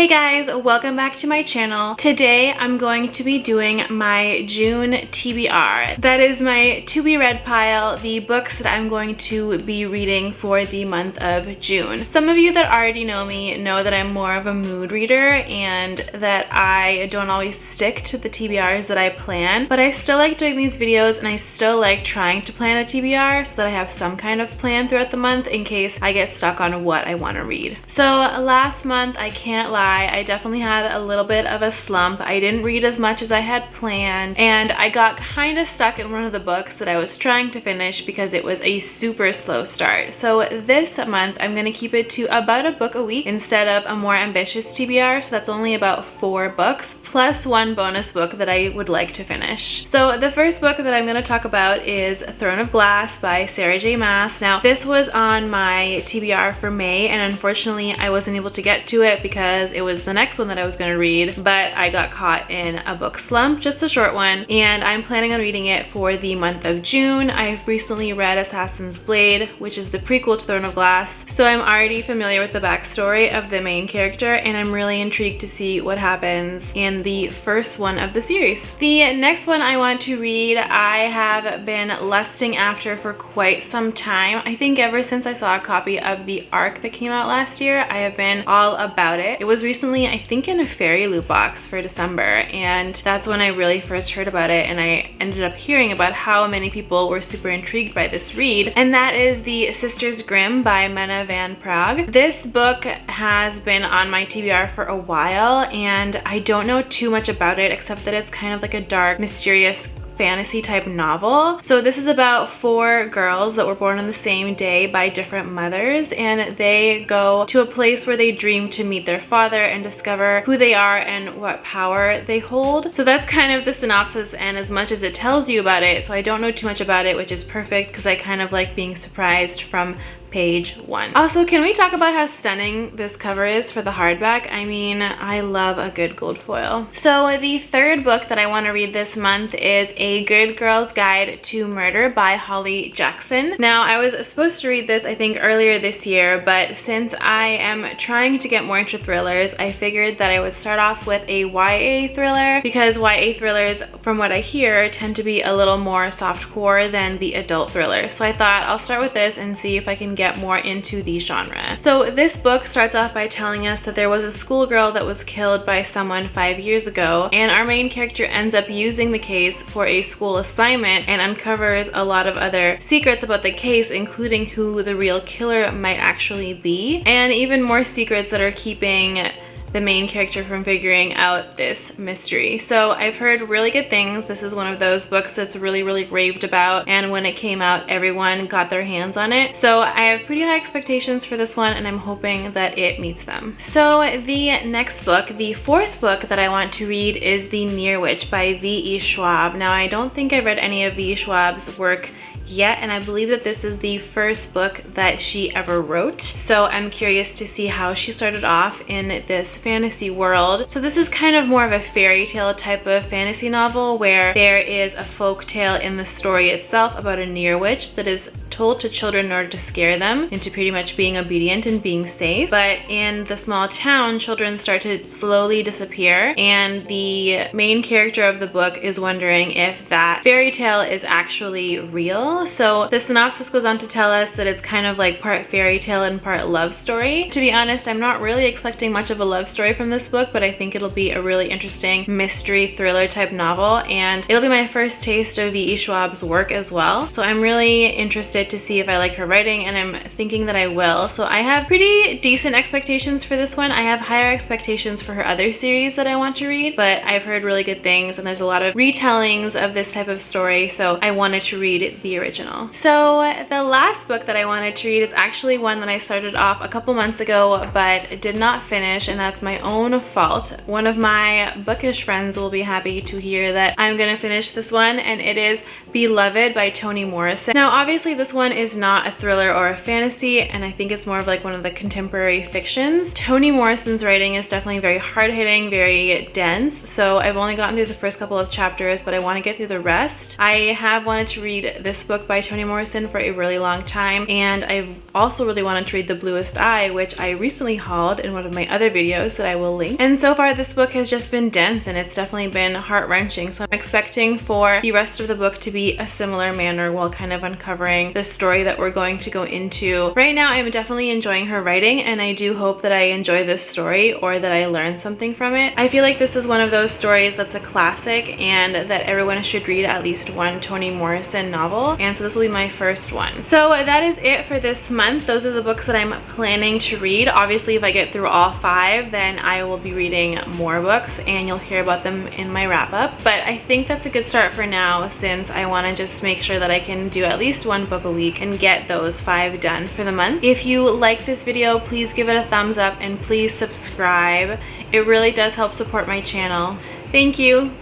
Hey guys, welcome back to my channel. Today I'm going to be doing my June TBR. That is my to be read pile, the books that I'm going to be reading for the month of June. Some of you that already know me know that I'm more of a mood reader and that I don't always stick to the TBRs that I plan, but I still like doing these videos and I still like trying to plan a TBR so that I have some kind of plan throughout the month in case I get stuck on what I want to read. So last month, I can't lie, I definitely had a little bit of a slump. I didn't read as much as I had planned and I got kind of stuck in one of the books that I was trying to finish because it was a super slow start. So this month I'm going to keep it to about a book a week instead of a more ambitious TBR, so that's only about 4 books plus one bonus book that I would like to finish. So the first book that I'm going to talk about is Throne of Glass by Sarah J. Maas. Now this was on my TBR for May and unfortunately I wasn't able to get to it because it was the next one that I was going to read, but I got caught in a book slump, just a short one, and I'm planning on reading it for the month of June. I've recently read Assassin's Blade, which is the prequel to Throne of Glass, so I'm already familiar with the backstory of the main character and I'm really intrigued to see what happens in the first one of the series. The next one I want to read, I have been lusting after for quite some time. I think ever since I saw a copy of the ARC that came out last year, I have been all about it. It was recently, I think, in a fairy loot box for December, and that's when I really first heard about it, and I ended up hearing about how many people were super intrigued by this read, and that is The Sisters Grimm by Mena van Praag. This book has been on my TBR for a while, and I don't know too much about it except that it's kind of like a dark, mysterious fantasy type novel. So this is about 4 girls that were born on the same day by different mothers, and they go to a place where they dream to meet their father and discover who they are and what power they hold. So that's kind of the synopsis and as much as it tells you about it, so I don't know too much about it, which is perfect because I kind of like being surprised from page 1. Also, can we talk about how stunning this cover is for the hardback? I mean, I love a good gold foil. So the third book that I want to read this month is A Good Girl's Guide to Murder by Holly Jackson. Now, I was supposed to read this, I think, earlier this year, but since I am trying to get more into thrillers, I figured that I would start off with a YA thriller because YA thrillers, from what I hear, tend to be a little more softcore than the adult thriller. So I thought I'll start with this and see if I can get more into the genre. So this book starts off by telling us that there was a schoolgirl that was killed by someone 5 years ago, and our main character ends up using the case for a school assignment and uncovers a lot of other secrets about the case, including who the real killer might actually be, and even more secrets that are keeping the main character from figuring out this mystery. So I've heard really good things. This is one of those books that's really raved about, and when it came out everyone got their hands on it. So I have pretty high expectations for this one and I'm hoping that it meets them. So the next book, the fourth book that I want to read is The Near Witch by V.E. Schwab. Now I don't think I've read any of V.E. Schwab's work yet, and I believe that this is the first book that she ever wrote. So I'm curious to see how she started off in this fantasy world. So this is kind of more of a fairy tale type of fantasy novel where there is a folk tale in the story itself about a near witch that is told to children in order to scare them into pretty much being obedient and being safe. But in the small town, children start to slowly disappear, and the main character of the book is wondering if that fairy tale is actually real. So the synopsis goes on to tell us that it's kind of like part fairy tale and part love story. To be honest, I'm not really expecting much of a love story from this book, but I think it'll be a really interesting mystery thriller type novel, and it'll be my first taste of V.E. Schwab's work as well. So I'm really interested to see if I like her writing, and I'm thinking that I will. So I have pretty decent expectations for this one. I have higher expectations for her other series that I want to read, but I've heard really good things and there's a lot of retellings of this type of story, so I wanted to read the original. So the last book that I wanted to read is actually one that I started off a couple months ago but did not finish, and that's my own fault. One of my bookish friends will be happy to hear that I'm gonna finish this one, and it is Beloved by Toni Morrison. Now obviously this this one is not a thriller or a fantasy, and I think it's more of like one of the contemporary fictions. Toni Morrison's writing is definitely very hard-hitting, very dense, so I've only gotten through the first couple of chapters, but I want to get through the rest. I have wanted to read this book by Toni Morrison for a really long time, and I've also really wanted to read The Bluest Eye, which I recently hauled in one of my other videos that I will link. And so far this book has just been dense, and it's definitely been heart-wrenching, so I'm expecting for the rest of the book to be a similar manner while kind of uncovering the story that we're going to go into. Right now I'm definitely enjoying her writing, and I do hope that I enjoy this story or that I learn something from it. I feel like this is one of those stories that's a classic and that everyone should read at least one Toni Morrison novel, and so this will be my first one. So that is it for this month. Those are the books that I'm planning to read. Obviously if I get through all 5, then I will be reading more books and you'll hear about them in my wrap up, but I think that's a good start for now, since I want to just make sure that I can do at least one book a week and get those 5 done for the month. If you like this video, please give it a thumbs up and please subscribe. It really does help support my channel. Thank you.